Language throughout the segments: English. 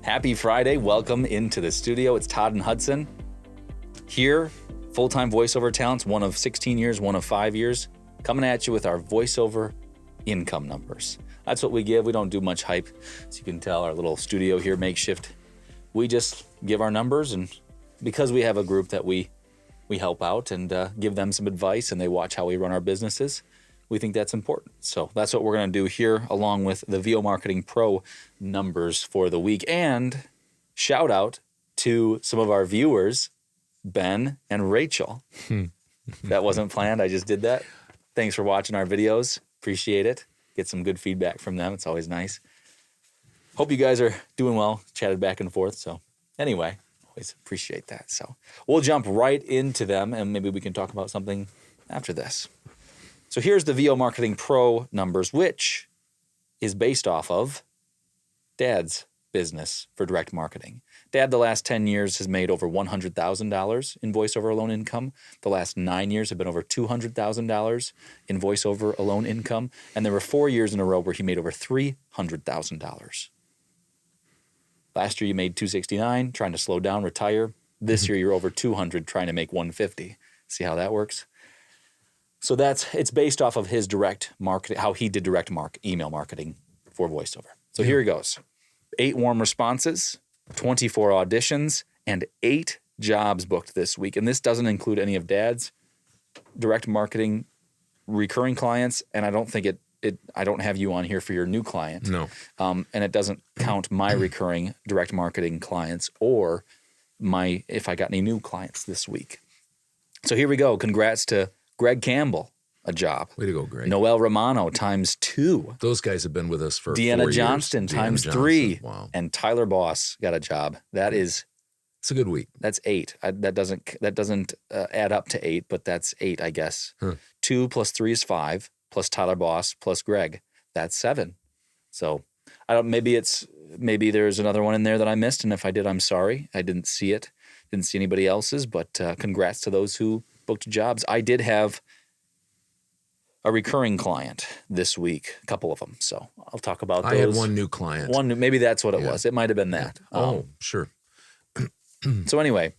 Happy Friday. Welcome into the studio. It's Todd and Hudson. Here, full-time voiceover talents, one of 16 years, one of 5 years, coming at you with our voiceover income numbers. That's what we give. We don't do much hype. As you can tell, our little studio here, makeshift. We just give our numbers, and because we have a group that we help out and give them some advice, and they watch how we run our businesses, we think that's important. So that's what we're going to do here, along with the VO Marketing Pro numbers for the week. And shout out to some of our viewers, Ben and Rachel. That wasn't planned. I just did that. Thanks for watching our videos. Appreciate it. Get some good feedback from them. It's always nice. Hope you guys are doing well. Chatted back and forth. So anyway, always appreciate that. So we'll jump right into them, and maybe we can talk about something after this. So here's the VO Marketing Pro numbers, which is based off of Dad's business for direct marketing. Dad, the last 10 years, has made over $100,000 in voiceover alone income. The last 9 years have been over $200,000 in voiceover alone income. And there were 4 years in a row where he made over $300,000. Last year, you made $269, trying to slow down, retire. This year, you're over $200, trying to make $150. See how that works? So it's based off of his direct marketing, how he did direct email marketing for voiceover. So here he goes. 8 warm responses, 24 auditions, and 8 jobs booked this week. And this doesn't include any of Dad's direct marketing recurring clients. And I don't think I don't have you on here for your new client. No. And it doesn't count my recurring direct marketing clients or if I got any new clients this week. So here we go. Congrats to Greg Campbell, a job. Way to go, Greg. Noel Romano, ×2. Those guys have been with us for Deanna 4 years. Johnston, ×3. Wow. And Tyler Boss got a job. It's a good week. That's 8. That doesn't add up to 8, but that's 8, I guess. 2 plus 3 is 5, plus Tyler Boss, plus Greg. That's 7. So maybe there's another one in there that I missed, and if I did, I'm sorry. I didn't see it. Didn't see anybody else's, but congrats to those who booked jobs. I did have a recurring client this week, a couple of them. So I'll talk about those. I had one new client. Maybe that's what it was. It might have been that. Sure. So anyway,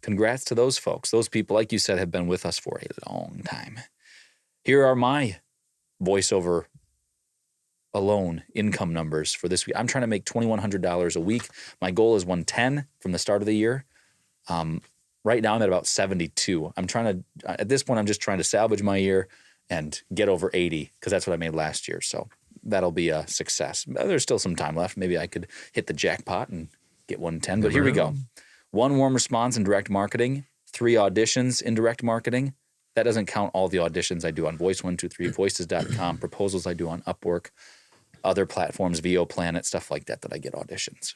congrats to those folks. Those people, like you said, have been with us for a long time. Here are my voiceover alone income numbers for this week. I'm trying to make $2,100 a week. My goal is $110 from the start of the year. Right now I'm at about 72. At this point, I'm just trying to salvage my year and get over 80 because that's what I made last year. So that'll be a success. There's still some time left. Maybe I could hit the jackpot and get 110, but here we go. 1 warm response in direct marketing, 3 auditions in direct marketing. That doesn't count all the auditions I do on Voice123, Voices.com, proposals I do on Upwork, other platforms, VO Planet, stuff like that I get auditions.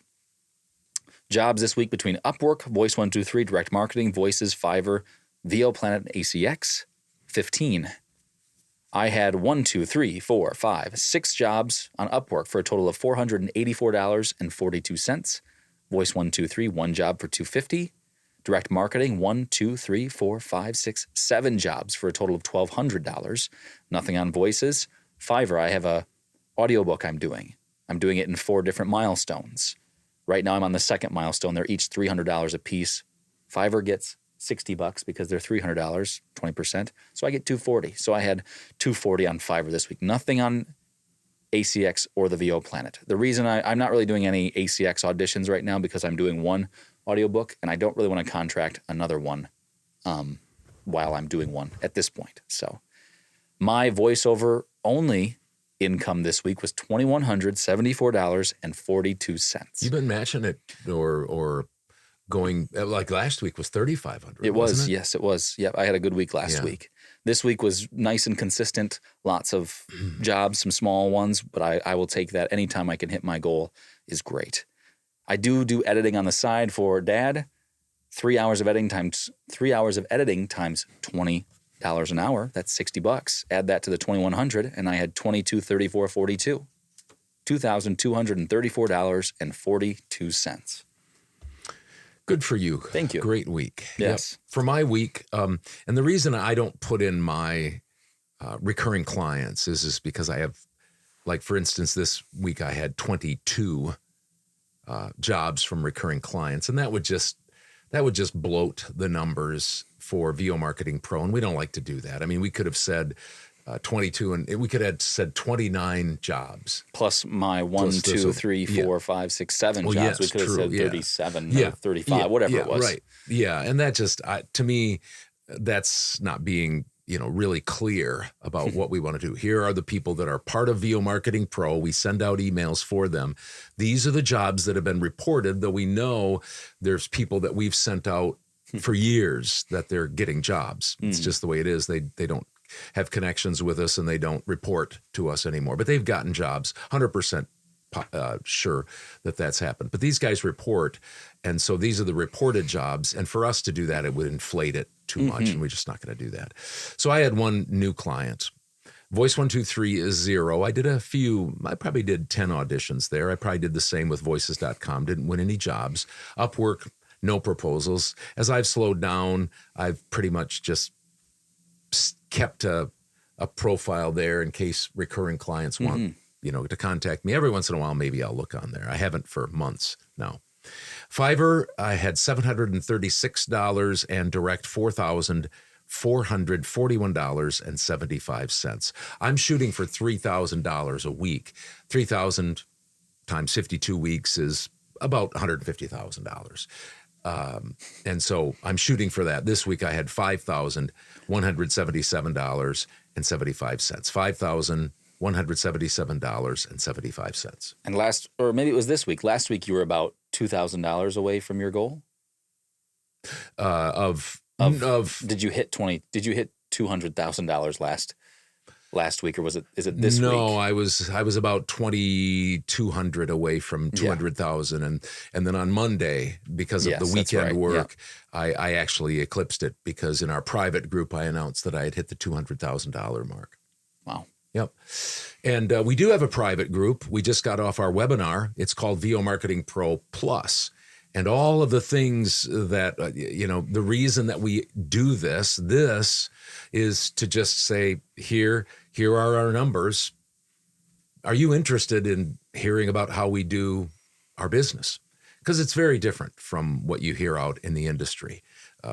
Jobs this week between Upwork, Voice123, Direct Marketing, Voices, Fiverr, VO Planet, and ACX, 15. I had 6 jobs on Upwork for a total of $484.42. Voice123, 1 job for $250. Direct Marketing, 7 jobs for a total of $1,200. Nothing on Voices. Fiverr, I have a audiobook I'm doing. I'm doing it in 4 different milestones. Right now I'm on the second milestone. They're each $300 a piece. Fiverr gets $60 because they're $300, 20%. So I get $240. So I had $240 on Fiverr this week. Nothing on ACX or the VO Planet. The reason I'm not really doing any ACX auditions right now because I'm doing 1 audiobook and I don't really want to contract another one while I'm doing one at this point. So my voiceover only income this week was $2,174.42. You've been matching it or going, like last week was $3,500. It was, it? Yes, it was. Yep, I had a good week last week. This week was nice and consistent, lots of jobs, some small ones, but I will take that. Anytime I can hit my goal is great. I do editing on the side for Dad. 3 hours of editing times $20 an hour. That's $60. Add that to the $2,100, and I had $2,234.42. $2,234.42. Good for you. Thank you. Great week. Yes. Yep. For my week, and the reason I don't put in my recurring clients is because I have, like, for instance, this week I had 22 jobs from recurring clients, and that would just bloat the numbers for VO Marketing Pro, and we don't like to do that. I mean, we could have said 22, and we could have said 29 jobs. Plus my 1, 2, 3, 4, 5, 6, 7 jobs. Yes, we could have said 37 or 35, whatever it was. Right. Yeah, and that just, to me, that's not being really clear about what we want to do. Here are the people that are part of VO Marketing Pro. We send out emails for them. These are the jobs that have been reported, though we know there's people that we've sent out for years that they're getting jobs. It's just the way it is. They don't have connections with us and they don't report to us anymore. But they've gotten jobs, 100% sure that that's happened. But these guys report, and so these are the reported jobs. And for us to do that, it would inflate it too much, and we're just not going to do that. So I had one new client. Voice 123 is 0. I probably did 10 auditions there. I probably did the same with voices.com. Didn't win any jobs. Upwork, no proposals. As I've slowed down, I've pretty much just kept a profile there in case recurring clients want to contact me. Every once in a while, maybe I'll look on there. I haven't for months now. Fiverr, I had $736 and direct $4,441.75. I'm shooting for $3,000 a week. 3,000 times 52 weeks is about $150,000. And so I'm shooting for that. This week I had $5,177.75. $5,177.75. And maybe it was this week. Last week you were about $2,000 away from your goal. Did you hit $200,000 last week, or is it this week? No, I was about 2,200 away from 200,000, and then on Monday, because of the weekend work, I actually eclipsed it, because in our private group I announced that I had hit the $200,000 mark. Wow. Yep. And we do have a private group. We just got off our webinar. It's called VO Marketing Pro Plus. And all of the things that, the reason that we do this is to just say, here are our numbers. Are you interested in hearing about how we do our business? Because it's very different from what you hear out in the industry.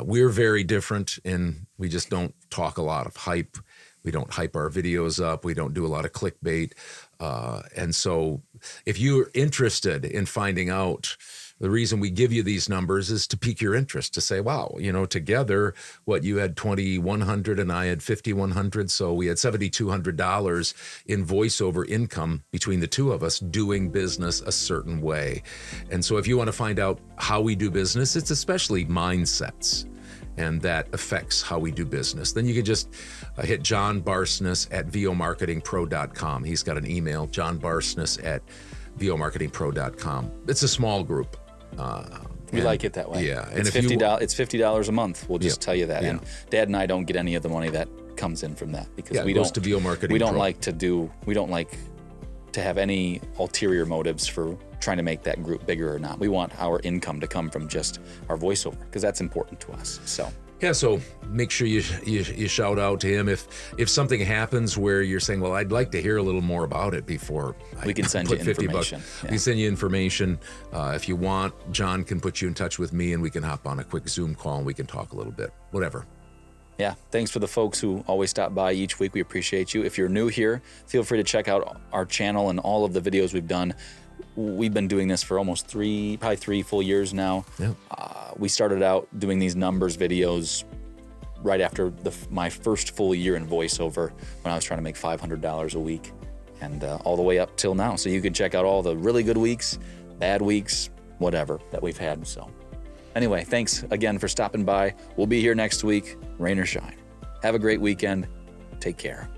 We're very different, and we just don't talk a lot of hype. We don't hype our videos up. We don't do a lot of clickbait. And so if you're interested in finding out, the reason we give you these numbers is to pique your interest, to say, wow, together, you had 2,100 and I had 5,100. So we had $7,200 in voiceover income between the two of us doing business a certain way. And so if you want to find out how we do business, it's especially mindsets, and that affects how we do business, then you can just hit John Barsness at vomarketingpro.com. He's got an email, johnbarsness at vomarketingpro.com. It's a small group. We like it that way. Yeah. It's $50. It's $50 a month. We'll just tell you that. Yeah. And Dad and I don't get any of the money that comes in from that, because it goes to VO Marketing we don't Pro. like to have any ulterior motives for trying to make that group bigger or not. We want our income to come from just our voiceover, because that's important to us. So make sure you shout out to him if something happens where you're saying, well, I'd like to hear a little more about it before we can send you information. We can send you information. If you want, John can put you in touch with me, and we can hop on a quick Zoom call and we can talk a little bit, whatever. Yeah, thanks for the folks who always stop by each week. We appreciate you. If you're new here, feel free to check out our channel and all of the videos we've done. We've been doing this for almost probably 3 full years now. Yep. We started out doing these numbers videos right after my first full year in voiceover, when I was trying to make $500 a week, and all the way up till now. So you can check out all the really good weeks, bad weeks, whatever that we've had. So anyway, thanks again for stopping by. We'll be here next week, rain or shine. Have a great weekend. Take care.